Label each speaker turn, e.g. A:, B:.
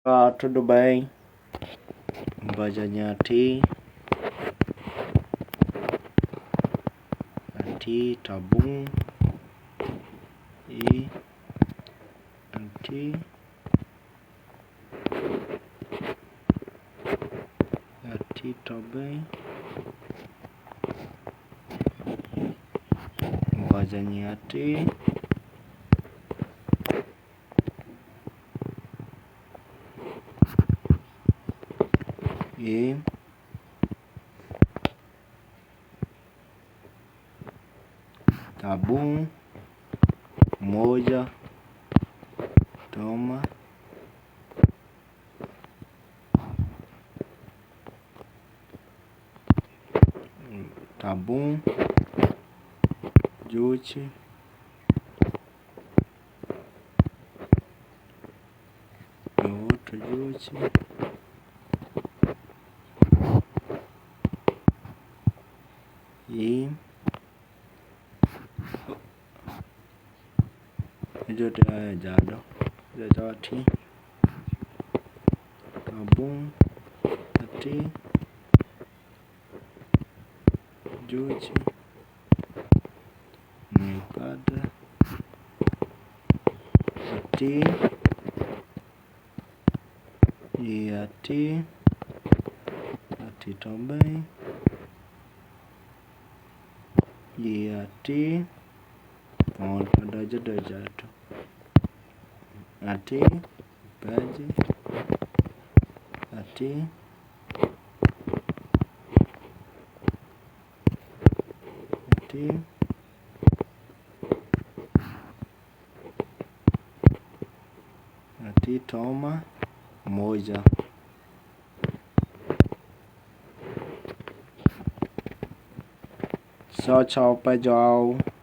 A: Tudo bem? Mbajanyati Anti Tabum E Anti Anti também Mbajanyati E Tabum moja toma Tabum Juchi outro Juchi E jote haya jado jati Tabum Ati Juchi Nipata Ati E Ati Ati também E Ati pronto, jato Ati pede Ati Ati Ati toma moja Tchau, pessoal.